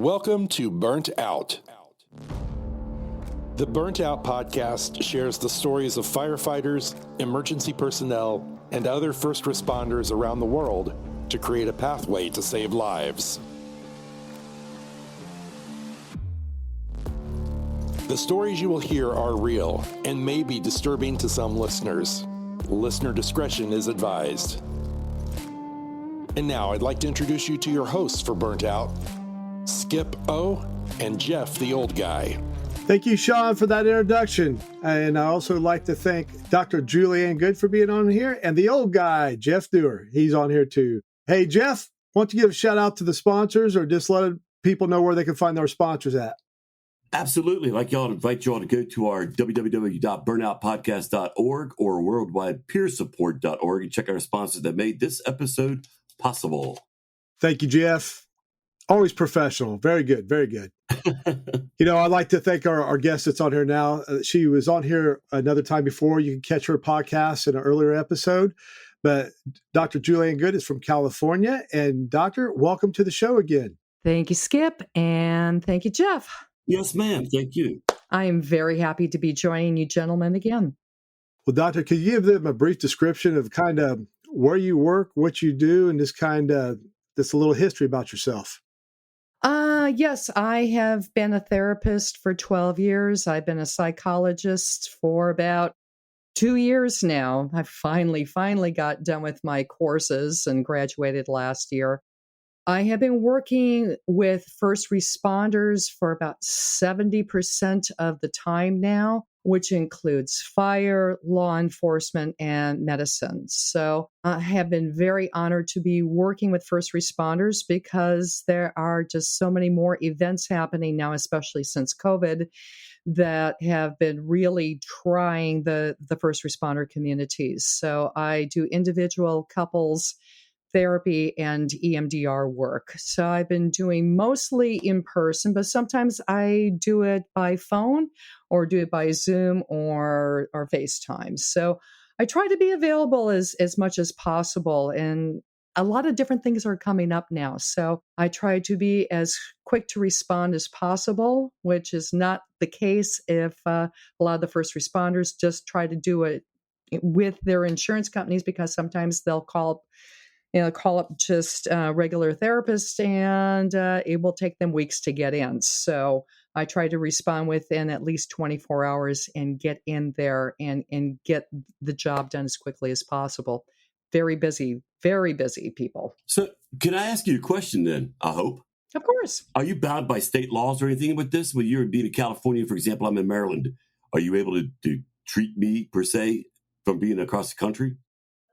Welcome to Burnt Out. The Burnt Out podcast shares the stories of firefighters, emergency personnel, and other first responders around the world to create a pathway to save lives. The stories you will hear are real and may be disturbing to some listeners. Listener discretion is advised. And now I'd like to introduce you to your hosts for Burnt Out, Skip O and Jeff the Old Guy. Thank you, Sean, for that introduction. And I also like to thank Dr. Julianne Goode for being on here, and the old guy, Jeff Dewar. He's on here too. Hey, Jeff, why don't you give a shout out to the sponsors or just let people know where they can find their sponsors at? Absolutely. I'd like y'all to invite y'all to go to our www.burnoutpodcast.org or worldwidepeersupport.org and check out our sponsors that made this episode possible. Thank you, Jeff. Always professional. Very good. Very good. I'd like to thank our guest that's on here now. She was on here another time before. You can catch her podcast in an earlier episode. But Dr. Julianne Goode is from California. And Doctor, welcome to the show again. Thank you, Skip. And thank you, Jeff. Yes, ma'am. Thank you. I am very happy to be joining you gentlemen again. Well, Doctor, could you give them a brief description of kind of where you work, what you do, and just a little history about yourself? Yes, I have been a therapist for 12 years. I've been a psychologist for about 2 years now. I finally got done with my courses and graduated last year. I have been working with first responders for about 70% of the time now, which includes fire, law enforcement, and medicine. So I have been very honored to be working with first responders because there are just so many more events happening now, especially since COVID, that have been really trying the first responder communities. So I do individual, couples, therapy, and EMDR work. So I've been doing mostly in person, but sometimes I do it by phone or do it by Zoom or FaceTime. So I try to be available as much as possible. And a lot of different things are coming up now. So I try to be as quick to respond as possible, which is not the case if a lot of the first responders just try to do it with their insurance companies, because sometimes they'll call up just regular therapists, and it will take them weeks to get in. So I try to respond within at least 24 hours and get in there and get the job done as quickly as possible. Very busy people. So can I ask you a question then, I hope? Of course. Are you bound by state laws or anything with this? When you're being in California, for example, I'm in Maryland. Are you able to treat me, per se, from being across the country?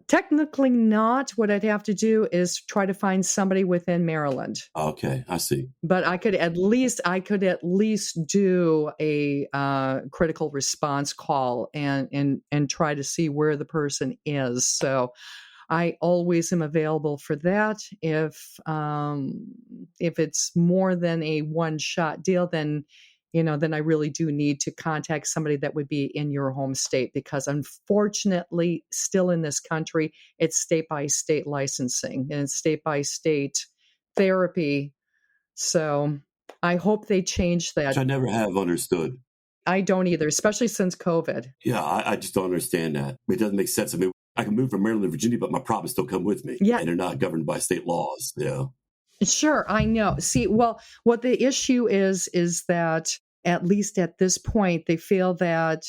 Technically not. What I'd have to do is try to find somebody within Maryland. Okay, I see. But I could at least do a critical response call and try to see where the person is. So I always am available for that. If it's more than a one-shot deal, then I really do need to contact somebody that would be in your home state, because unfortunately, still in this country, it's state by state licensing and it's state by state therapy. So I hope they change that. Which I never have understood. I don't either, especially since COVID. Yeah, I just don't understand that. It doesn't make sense. I mean, I can move from Maryland to Virginia, but my problems still come with me. Yeah. And they're not governed by state laws. Yeah. Sure, I know. See, well, what the issue is that at least at this point, they feel that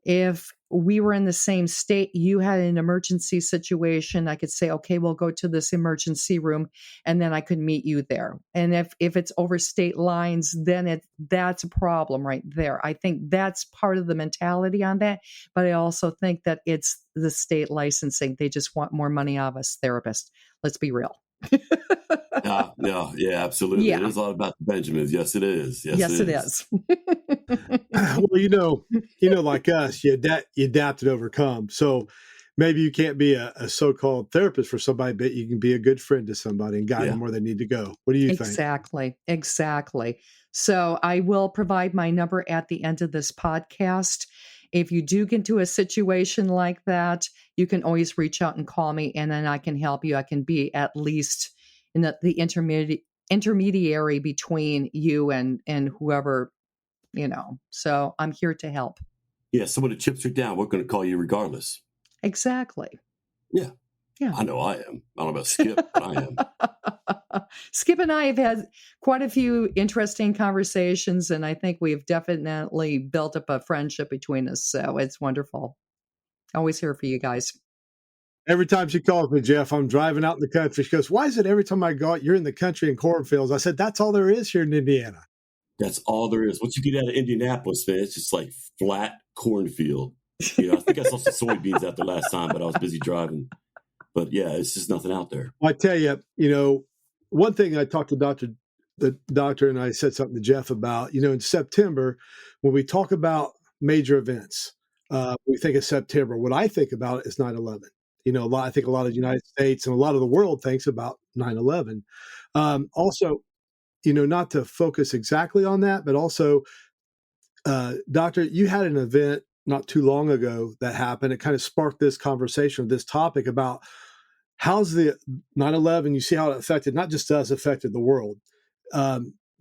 if we were in the same state, you had an emergency situation, I could say, okay, we'll go to this emergency room, and then I could meet you there. And if it's over state lines, then that's a problem right there. I think that's part of the mentality on that. But I also think that it's the state licensing. They just want more money out of us therapists. Let's be real. Yeah, absolutely. Yeah. It is all about the Benjamins. Yes, it is. Yes, it is. Well, like us, you adapt and overcome. So maybe you can't be a so-called therapist for somebody, but you can be a good friend to somebody and guide them where they need to go. What do you think? Exactly. So I will provide my number at the end of this podcast. If you do get into a situation like that, you can always reach out and call me, and then I can help you. I can be at least in the intermediary between you and whoever, so I'm here to help. Yeah, so when the chips are down, we're going to call you regardless. Exactly. Yeah. Yeah. I know I am. I don't know about Skip, but I am. Skip and I have had quite a few interesting conversations, and I think we've definitely built up a friendship between us. So it's wonderful. Always here for you guys. Every time she calls me, Jeff, I'm driving out in the country. She goes, "Why is it every time I go out, you're in the country in cornfields?" I said, "That's all there is here in Indiana." That's all there is. Once you get out of Indianapolis, man, it's just like flat cornfield. I think I saw some soybeans out there last time, but I was busy driving. But yeah, it's just nothing out there. Well, I tell you, one thing I talked to the doctor, and I said something to Jeff about, in September, when we talk about major events, we think of September. What I think about is 9/11. I think a lot of the United States and a lot of the world thinks about 9/11. Also, not to focus exactly on that, but also, Doctor, you had an event not too long ago that happened. It kind of sparked this conversation, this topic about how's the 9/11, you see how it affected, not just us, affected the world.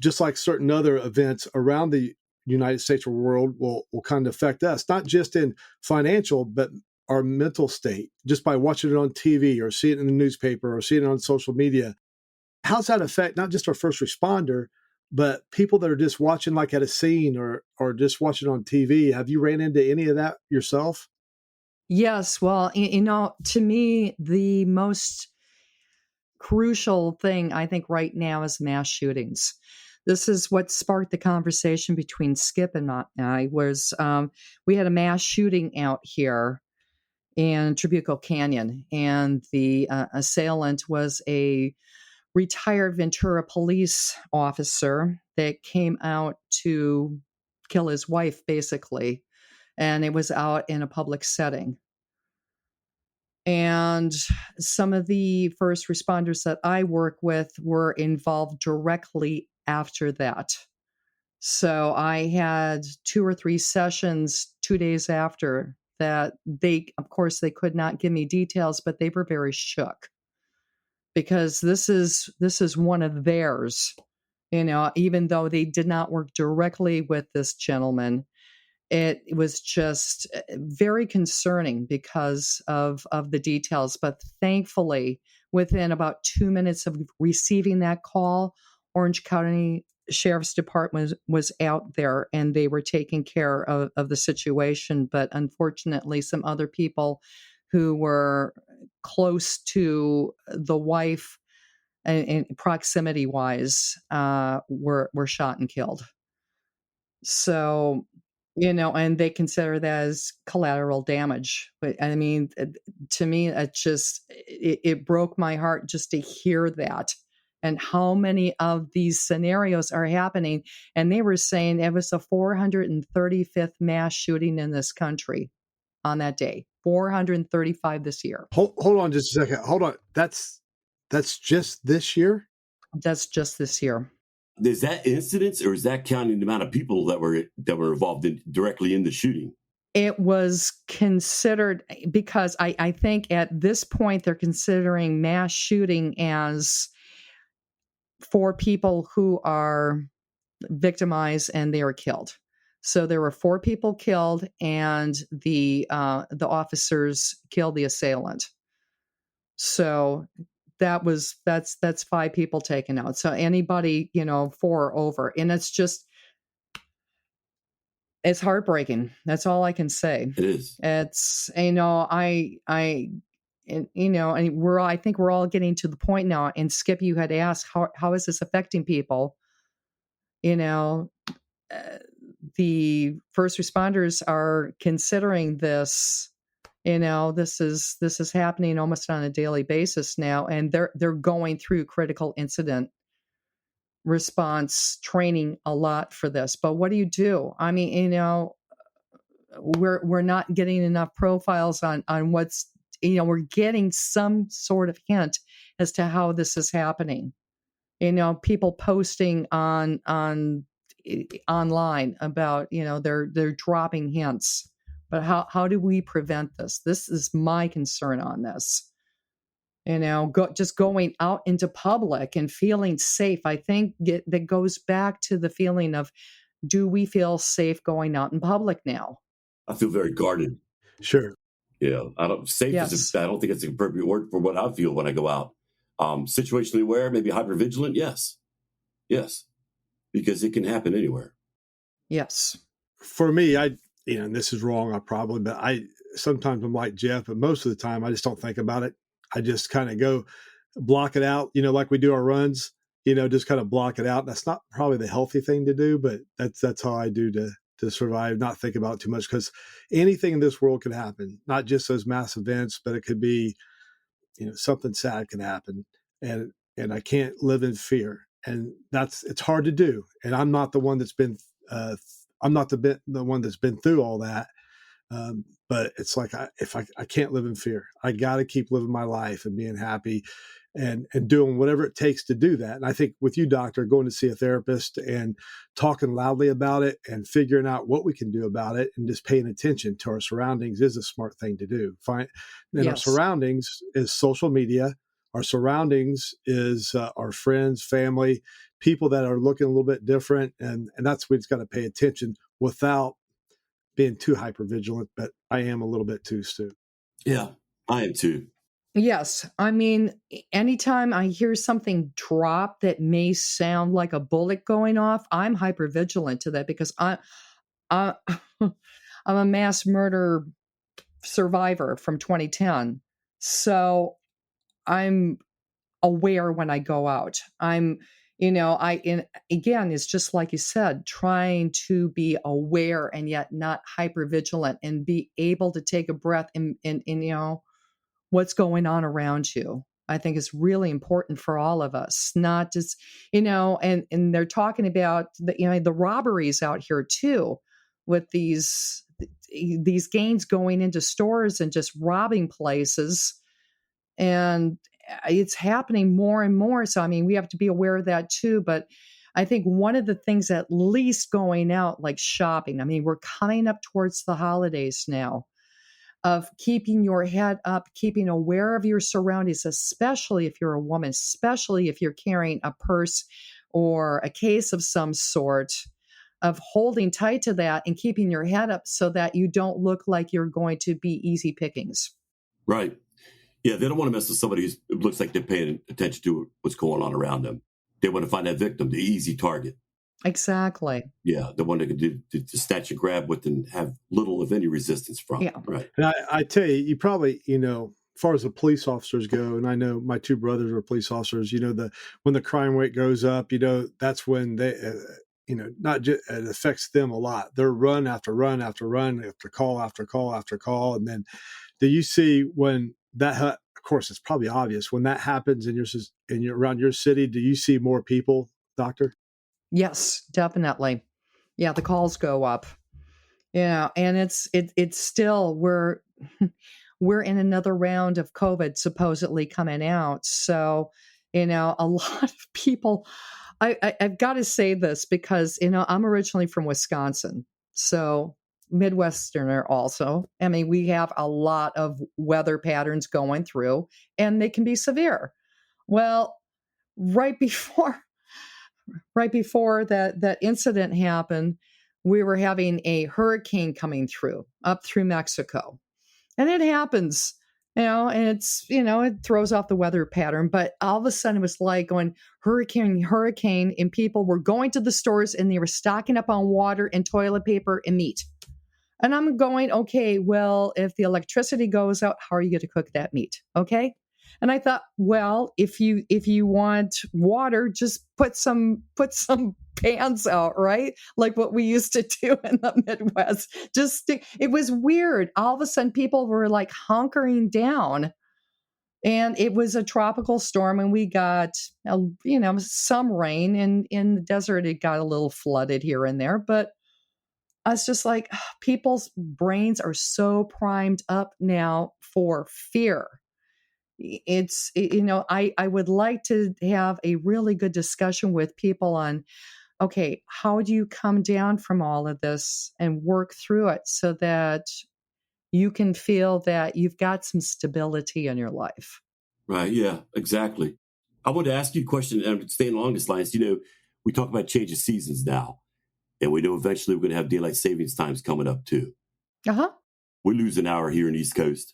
Just like certain other events around the United States or world will kind of affect us, not just in financial, but our mental state, just by watching it on TV or seeing it in the newspaper or seeing it on social media. How's that affect not just our first responder, but people that are just watching like at a scene or just watching on TV? Have you ran into any of that yourself? Yes. Well, to me, the most crucial thing I think right now is mass shootings. This is what sparked the conversation between Skip and I was we had a mass shooting out here in Trabuco Canyon, and the assailant was a retired Ventura police officer that came out to kill his wife, basically, and it was out in a public setting. And some of the first responders that I work with were involved directly after that. So I had 2 or 3 sessions 2 days after that. Of course, they could not give me details, but they were very shook because this is one of theirs. Even though they did not work directly with this gentleman, it was just very concerning because of the details. But thankfully, within about 2 minutes of receiving that call, Orange County Sheriff's Department was out there and they were taking care of the situation. But unfortunately, some other people who were close to the wife and proximity wise were shot and killed. So, and they consider that as collateral damage. But I mean, to me, it broke my heart just to hear that and how many of these scenarios are happening. And they were saying it was the 435th mass shooting in this country on that day, 435 this year. Hold on just a second. Hold on. That's just this year? That's just this year. Is that incidents, or is that counting the amount of people that were involved directly in the shooting? It was considered, because I think at this point they're considering mass shooting as for people who are victimized and they are killed. So there were 4 people killed, and the officers killed the assailant. So that's 5 people taken out. So anybody, 4 or over, and it's heartbreaking. That's all I can say. It is. It's, and I think we're all getting to the point now. And Skip, you had asked, how is this affecting people? The first responders are considering this. This is happening almost on a daily basis now, and they're going through critical incident response training a lot for this. But what do you do? I mean, we're not getting enough profiles on what's, we're getting some sort of hint as to how this is happening. People posting on online about, they're dropping hints. But how do we prevent this? This is my concern on this. Just going out into public and feeling safe. I think that goes back to the feeling of, do we feel safe going out in public now? I feel very guarded. Sure. Yeah, I don't Yes. I don't think it's an appropriate word for what I feel when I go out. Situationally aware, maybe hypervigilant. Yes, because it can happen anywhere. Yes. For me, and this is wrong, but sometimes I'm like Jeff, but most of the time I just don't think about it. I just kind of go block it out, like we do our runs, just kind of block it out. That's not probably the healthy thing to do, but that's how I do to survive, not think about it too much, because anything in this world could happen, not just those mass events, but it could be, something sad can happen, and I can't live in fear, and it's hard to do. And I'm not the one that's been, I'm not the one that's been through all that. But it's like, if I can't live in fear, I got to keep living my life and being happy and doing whatever it takes to do that. And I think with you, doctor, going to see a therapist and talking loudly about it and figuring out what we can do about it and just paying attention to our surroundings is a smart thing to do. Our Yes. surroundings is social media. Our surroundings is our friends, family, people that are looking a little bit different. And that's what we've got to pay attention without being too hyper vigilant, but I am a little bit too, Stu. Yeah, I am too. Yes. I mean, anytime I hear something drop that may sound like a bullet going off, I'm hypervigilant to that, because I'm a mass murder survivor from 2010. So I'm aware when I go out. Again, it's just like you said, trying to be aware and yet not hypervigilant, and be able to take a breath and what's going on around you. I think is really important for all of us, not just, and they're talking about the robberies out here too, with these gangs going into stores and just robbing places. And it's happening more and more. So, I mean, we have to be aware of that too. But I think one of the things, at least going out, like shopping, I mean, we're coming up towards the holidays now, of keeping your head up, keeping aware of your surroundings, especially if you're a woman, especially if you're carrying a purse or a case of some sort, of holding tight to that and keeping your head up so that you don't look like you're going to be easy pickings. Right. Yeah, they don't want to mess with somebody who looks like they're paying attention to what's going on around them. They want to find that victim, the easy target. Exactly. Yeah, the one that can do the snatch and grab with and have little, if any, resistance from. Yeah. Right. And I tell you, you probably, as far as the police officers go, and I know my two brothers were police officers, when the crime rate goes up, that's when they, not just, it affects them a lot. They're run after run after run after call after call after call. And then do you see when that, of course, it's probably obvious when that happens in around your city, do you see more people, doctor? Yes, definitely. Yeah, the calls go up. Yeah, and it's still, we're in another round of COVID supposedly coming out. So, a lot of people, I've got to say this because, I'm originally from Wisconsin. So Midwesterner also. I mean, we have a lot of weather patterns going through, and they can be severe. Well, right before that incident happened, we were having a hurricane coming up through Mexico. And it happens, and it's, it throws off the weather pattern. But all of a sudden it was like going hurricane, and people were going to the stores and they were stocking up on water and toilet paper and meat. And I'm going, okay, well, if the electricity goes out, how are you going to cook that meat? Okay. And I thought, well, if you want water, just put some pans out, right? Like what we used to do in the Midwest. It was weird. All of a sudden, people were like hunkering down, and it was a tropical storm, and we got some rain, and in the desert it got a little flooded here and there, but I was just like, people's brains are so primed up now for fear. I would like to have a really good discussion with people on, okay, how do you come down from all of this and work through it so that you can feel that you've got some stability in your life? Right. Yeah, exactly. I wanted to ask you a question, and staying along this lines. We talk about changing seasons now, and we know eventually we're going to have daylight savings times coming up too. Uh-huh. We lose an hour here in the East Coast,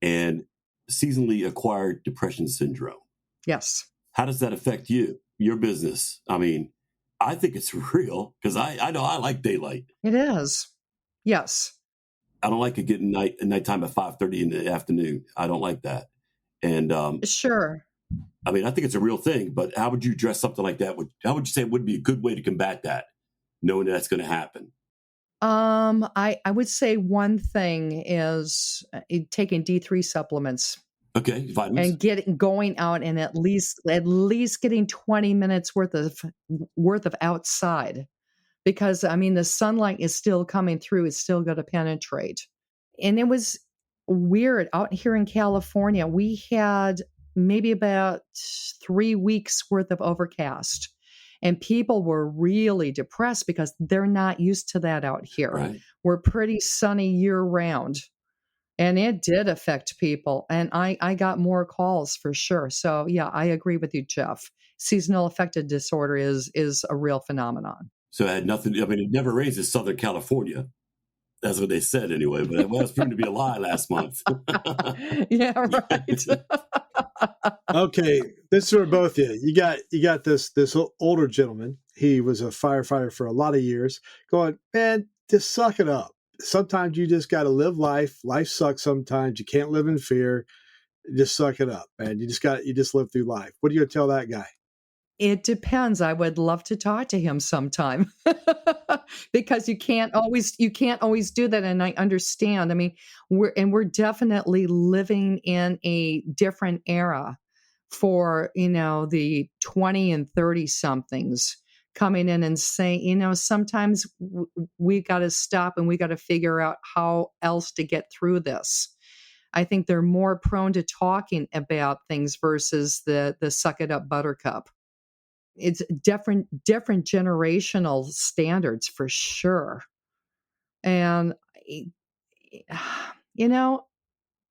and seasonally acquired depression syndrome. Yes. How does that affect you, your business? I mean, I think it's real because I know I like daylight. It is. Yes. I don't like it getting nighttime at 5:30 in the afternoon. I don't like that. And Sure. I mean, I think it's a real thing, but how would you address something like that? How would you say it would be a good way to combat that, knowing that's going to happen? I would say one thing is taking D3 supplements Okay, vitamins. and going out and at least getting 20 minutes worth of outside, because I mean the sunlight is still coming through, it's still going to penetrate. And it was weird out here in California. We had maybe about 3 weeks worth of overcast. And people were really depressed because they're not used to that out here. Right. We're pretty sunny year round. And it did affect people. And I got more calls for sure. So yeah, I agree with you, Jeff. Seasonal affective disorder is a real phenomenon. So it had nothing. I mean, it never rains in Southern California. That's what they said anyway. But it was proven to be a lie last month. Yeah, right. Okay, this is for both of you. You got this older gentleman. He was a firefighter for a lot of years. Going, man, just suck it up. Sometimes you just got to live life. Life sucks sometimes. You can't live in fear. Just suck it up, man. You just live through life. What are you gonna tell that guy? It depends. I would love to talk to him sometime because you can't always do that. And I understand. I mean, we're definitely living in a different era for, the 20 and 30 somethings coming in and saying, sometimes we got to stop and we got to figure out how else to get through this. I think they're more prone to talking about things versus the suck it up buttercup. It's different generational standards for sure. And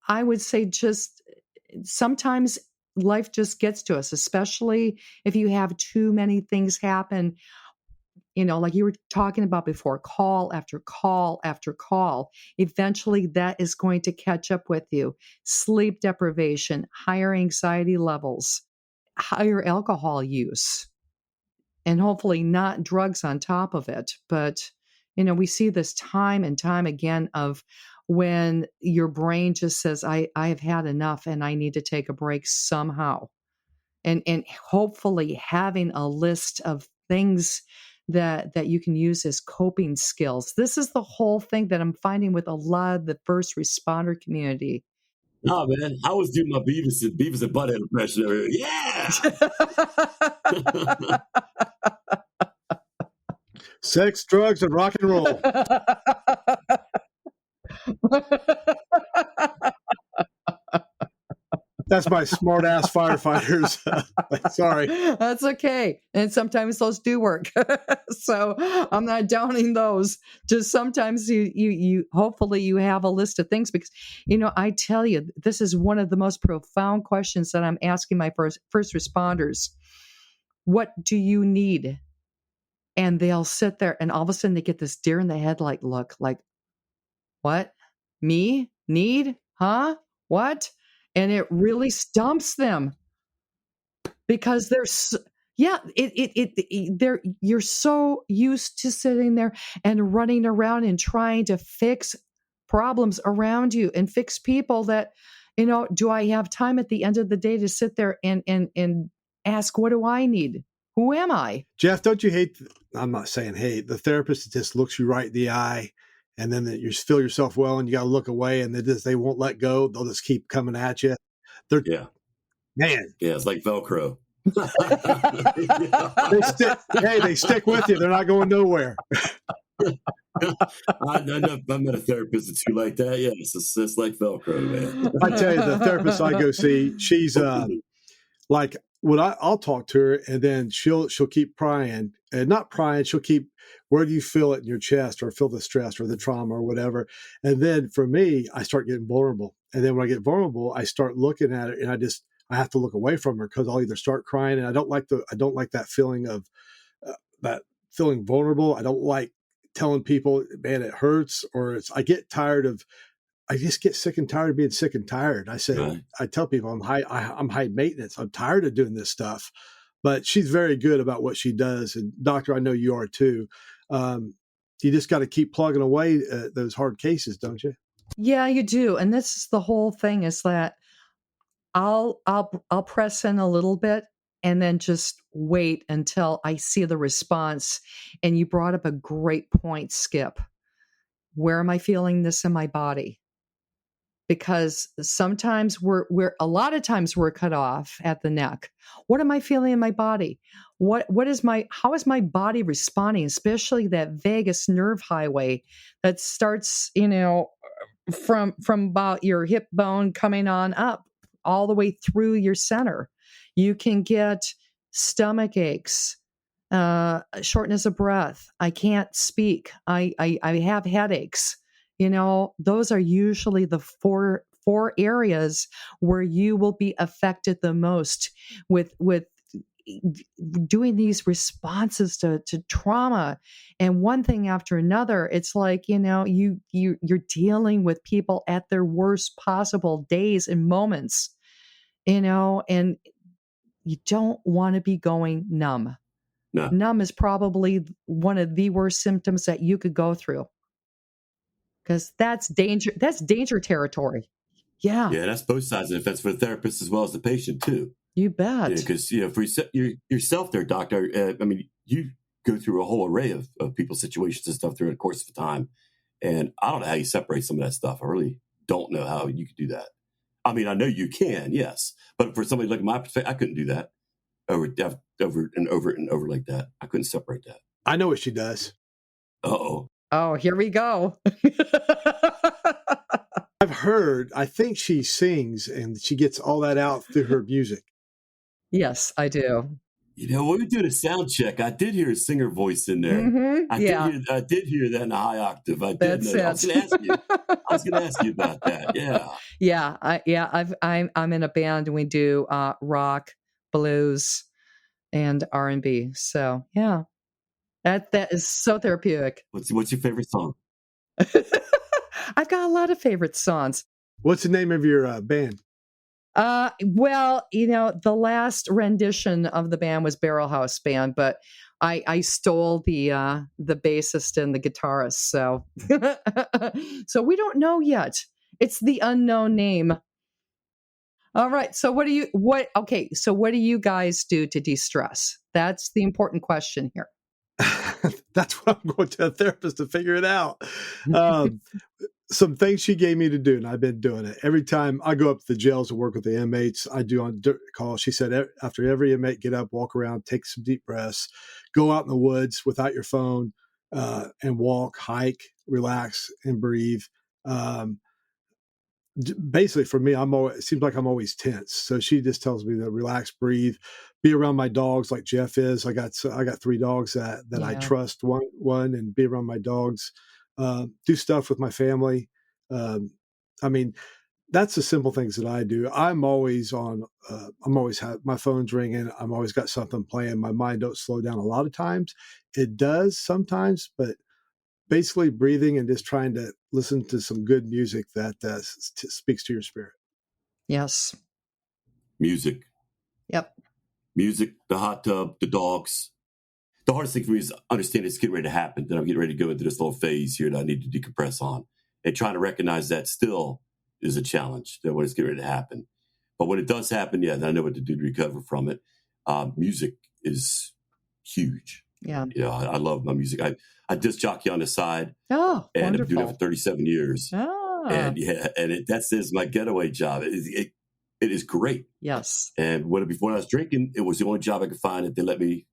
I would say just sometimes life just gets to us, especially if you have too many things happen, like you were talking about before, call after call after call. Eventually that is going to catch up with you. Sleep deprivation, higher anxiety levels, higher alcohol use, and hopefully not drugs on top of it. But, we see this time and time again of when your brain just says, I've had enough and I need to take a break somehow. And hopefully having a list of things that you can use as coping skills. This is the whole thing that I'm finding with a lot of the first responder community. No, man. I was doing my Beavis and Butthead impression earlier. Yeah. Sex, drugs, and rock and roll. That's my smart ass firefighters. Sorry. That's okay. And sometimes those do work. So I'm not downing those. Just sometimes you hopefully you have a list of things because, I tell you, this is one of the most profound questions that I'm asking my first responders. What do you need? And they'll sit there and all of a sudden they get this deer in the headlight look like, what? Me? Need? Huh? What? And it really stumps them because you're so used to sitting there and running around and trying to fix problems around you and fix people that, do I have time at the end of the day to sit there and ask, what do I need? Who am I? Jeff, don't you hate, I'm not saying hate, the therapist that just looks you right in the eye and then you feel yourself well and you got to look away and they won't let go. They'll just keep coming at you. Yeah. Man. Yeah, it's like Velcro. They stick with you. They're not going nowhere. I met a therapist that's like that. Yeah, it's like Velcro, man. I tell you, the therapist I go see, she's like, I'll talk to her and then she'll keep prying and not prying. She'll keep, where do you feel it in your chest or feel the stress or the trauma or whatever? And then for me, I start getting vulnerable. And then when I get vulnerable, I start looking at it and I have to look away from her because I'll either start crying, and I don't like that feeling of that feeling vulnerable. I don't like telling people, man, it hurts, or I just get sick and tired of being sick and tired. Right. I tell people I'm high maintenance. I'm tired of doing this stuff, but she's very good about what she does. And doctor, I know you are too. You just got to keep plugging away at those hard cases, don't you? Yeah, you do. And this is the whole thing, is that I'll press in a little bit and then just wait until I see the response. And you brought up a great point, Skip. Where am I feeling this in my body? Because sometimes a lot of times we're cut off at the neck. What am I feeling in my body? How is my body responding, especially that vagus nerve highway that starts, from about your hip bone coming on up all the way through your center. You can get stomach aches, shortness of breath. I can't speak. I have headaches. Those are usually the four areas where you will be affected the most with doing these responses to trauma, and one thing after another. It's like, you're dealing with people at their worst possible days and moments, and you don't want to be going numb. No. Numb is probably one of the worst symptoms that you could go through, because that's danger territory. Yeah, That's both sides of the fence for the therapist as well as the patient too. you bet. Because for yourself there, doctor, you go through a whole array of people's situations and stuff through the course of time, and I don't know how you separate some of that stuff. I really don't know how you could do that. I mean, I know you can, yes, but for somebody like my perspective, I couldn't do that over and over like that. I couldn't separate that. I know what she does. Uh-oh. Oh, here we go. I think she sings and she gets all that out through her music. Yes, I do. When we did a sound check, I did hear a singer voice in there. Mm-hmm. I did hear that in a high octave. I did. That's I was going to ask you. I was going to ask you about that. Yeah. I'm in a band, and we do rock, blues, and R&B. So yeah, that is so therapeutic. What's your favorite song? I've got a lot of favorite songs. What's the name of your band? Well, the last rendition of the band was Barrel House Band, but I stole the bassist and the guitarist. So, so we don't know yet. It's the unknown name. All right. So what do you guys do to de-stress? That's the important question here. That's what I'm going to a therapist to figure it out. Some things she gave me to do, and I've been doing it. Every time I go up to the jails and work with the inmates, I do on call. She said, after every inmate, get up, walk around, take some deep breaths, go out in the woods without your phone, and walk, hike, relax, and breathe. Basically, for me, it seems like I'm always tense. So she just tells me to relax, breathe, be around my dogs like Jeff is. I got 3 dogs that I trust one, and be around my dogs. Do stuff with my family. That's the simple things that I do. I'm always have my phone's ringing. I'm always got something playing. My mind don't slow down a lot of times. It does sometimes, but basically breathing and just trying to listen to some good music that speaks to your spirit. Yes. Music. Yep. Music, the hot tub, the dogs. The hardest thing for me is understanding it's getting ready to happen, that I'm getting ready to go into this little phase here that I need to decompress on. And trying to recognize that still is a challenge, that when it's getting ready to happen. But when it does happen, then I know what to do to recover from it. Music is huge. Yeah. I love my music. I disc jockey on the side. Oh, and wonderful. I've been doing it for 37 years. Oh. And that's my getaway job. It is great. Yes. And before I was drinking, it was the only job I could find that they let me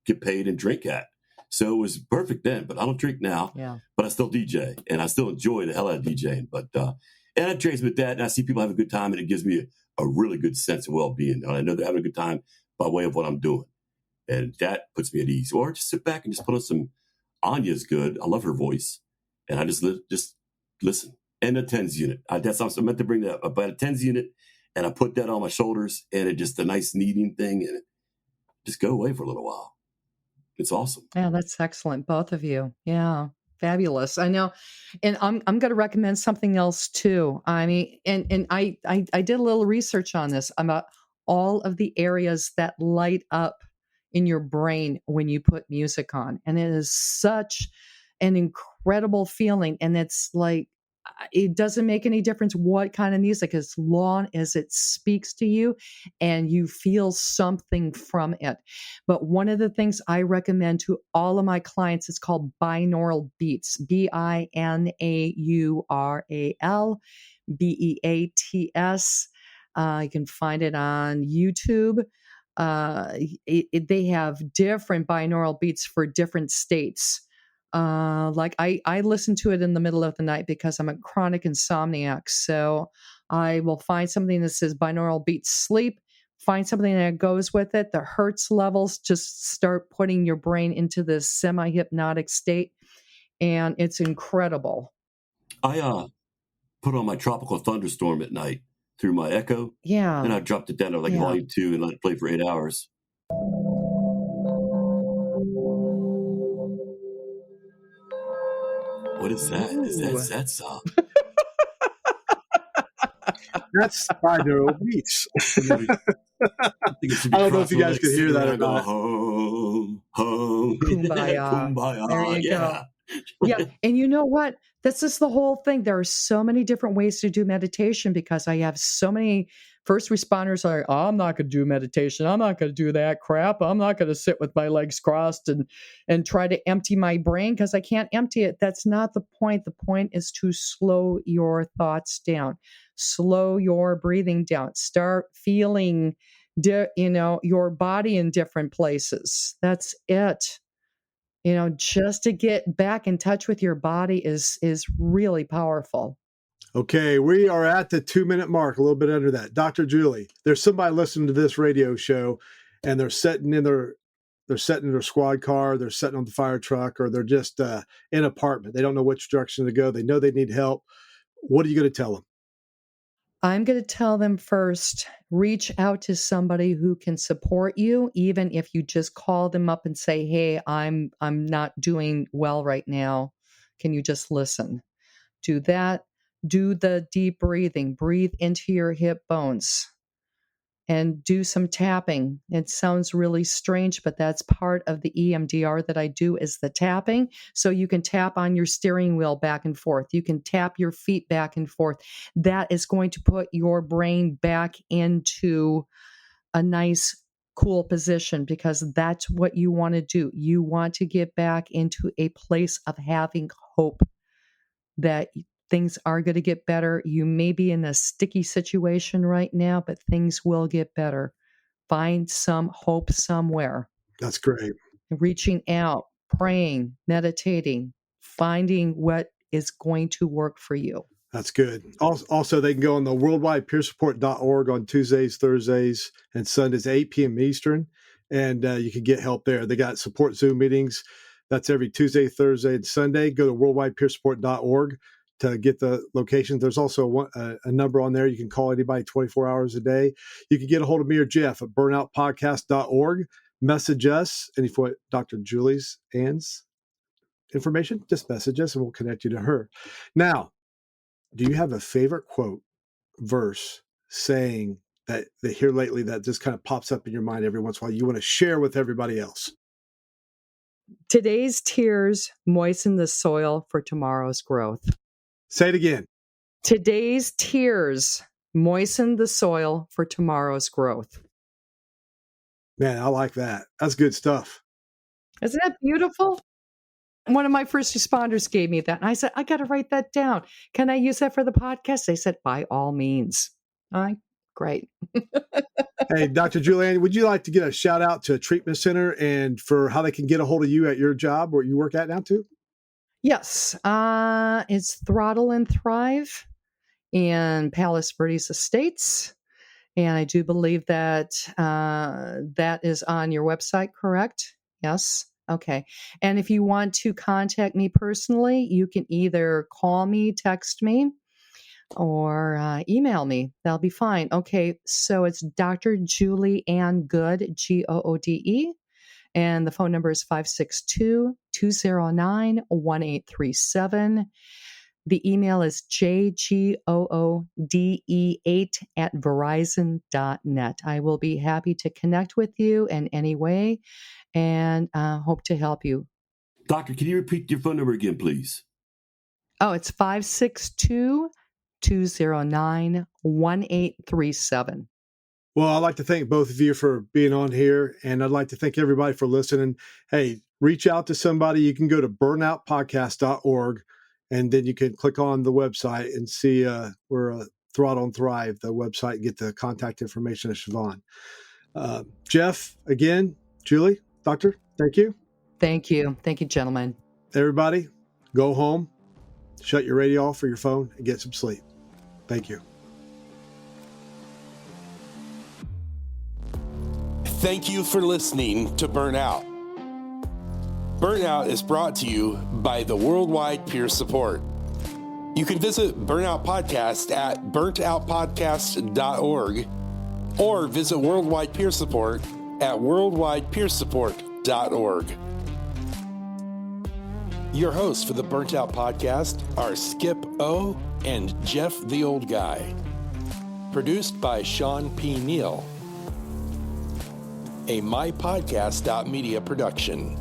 get paid and drink at. So it was perfect then, but I don't drink now. Yeah. But I still DJ, and I still enjoy the hell out of DJing. But and I transmit that, and I see people have a good time, and it gives me a really good sense of well-being. And I know they're having a good time by way of what I'm doing, and that puts me at ease. Or just sit back and just put on some. Anya's good. I love her voice, and I just listen. And the TENS unit. That's also meant to bring that up. But a TENS unit and I put that on my shoulders, and it just a nice kneading thing, and it just go away for a little while. It's awesome. Yeah, that's excellent, both of you. Yeah, fabulous. I know, and I'm going to recommend something else too. I mean, and I did a little research on this about all of the areas that light up in your brain when you put music on, and it is such an incredible feeling. And it's like it doesn't make any difference what kind of music, as long as it speaks to you and you feel something from it. But one of the things I recommend to all of my clients is called binaural beats, BINAURAL BEATS. You can find it on YouTube. They have different binaural beats for different states. Like I listen to it in the middle of the night because I'm a chronic insomniac. So I will find something that says binaural beats sleep, find something that goes with it. The hertz levels just start putting your brain into this semi-hypnotic state, and it's incredible. I put on my tropical thunderstorm at night through my Echo, Yeah. and I dropped it down to like Yeah. volume 2 and let it play for 8 hours. What is that? Is that Ooh. Zetsa? That's binaural beats. I don't know if you guys can hear that or not. Home, home, Kumbaya. kumbaya. There you go. Yeah. Yeah. And you know what? This is the whole thing. There are so many different ways to do meditation because I have so many first responders are, oh, I'm not going to do meditation. I'm not going to do that crap. I'm not going to sit with my legs crossed and try to empty my brain because I can't empty it. That's not the point. The point is to slow your thoughts down, slow your breathing down, start feeling, your body in different places. That's it. Just to get back in touch with your body is really powerful. Okay, we are at the 2-minute mark, a little bit under that. Dr. Julie, there's somebody listening to this radio show and they're sitting in their squad car, they're sitting on the fire truck, or they're just in an apartment. They don't know which direction to go. They know they need help. What are you going to tell them? I'm going to tell them first, reach out to somebody who can support you, even if you just call them up and say, hey, I'm not doing well right now. Can you just listen? Do that. Do the deep breathing. Breathe into your hip bones and do some tapping. It sounds really strange, but that's part of the EMDR that I do is the tapping. So you can tap on your steering wheel back and forth. You can tap your feet back and forth. That is going to put your brain back into a nice, cool position because that's what you want to do. You want to get back into a place of having hope that things are going to get better. You may be in a sticky situation right now, but things will get better. Find some hope somewhere. That's great. Reaching out, praying, meditating, finding what is going to work for you. That's good. Also, they can go on the worldwidepeersupport.org on Tuesdays, Thursdays, and Sundays, 8 p.m. Eastern, and you can get help there. They got support Zoom meetings. That's every Tuesday, Thursday, and Sunday. Go to worldwidepeersupport.org to get the location. There's also a number on there. You can call anybody 24 hours a day. You can get a hold of me or Jeff at burnoutpodcast.org. Message us. And if you want Dr. Julie's Ann's information, just message us and we'll connect you to her. Now, do you have a favorite quote, verse, saying that they hear lately that just kind of pops up in your mind every once in a while you want to share with everybody else? Today's tears moisten the soil for tomorrow's growth. Say it again. Today's tears moisten the soil for tomorrow's growth. Man, I like that. That's good stuff. Isn't that beautiful? One of my first responders gave me that. And I said, I got to write that down. Can I use that for the podcast? They said, by all means. All right, great. Hey, Dr. Julianne, would you like to get a shout out to a treatment center and for how they can get a hold of you at your job where you work at now too? Yes, it's Throttle and Thrive in Palos Verdes Estates. And I do believe that that is on your website, correct? Yes. Okay. And if you want to contact me personally, you can either call me, text me. or email me. That'll be fine. Okay, so it's Dr. Julie Ann Goode, Goode, and the phone number is 562-209-1837. The email is jgoode8@verizon.net. I will be happy to connect with you in any way and hope to help you. Doctor, can you repeat your phone number again, please? Oh, it's 562-209-1837. Well, I'd like to thank both of you for being on here, and I'd like to thank everybody for listening. Hey, reach out to somebody. You can go to burnoutpodcast.org, and then you can click on the website and see we're Throttle and Thrive, the website, and get the contact information of Siobhan. Jeff, again, Julie, Doctor, thank you. Thank you. Thank you, gentlemen. Everybody, go home, shut your radio off or your phone, and get some sleep. Thank you. Thank you for listening to Burnout. Burnout is brought to you by the Worldwide Peer Support. You can visit Burnout Podcast at burntoutpodcast.org or visit Worldwide Peer Support at worldwidepeersupport.org. Your hosts for the Burnt Out Podcast are Skip O and Jeff the Old Guy. Produced by Sean P. Neal. A MyPodcast.media production.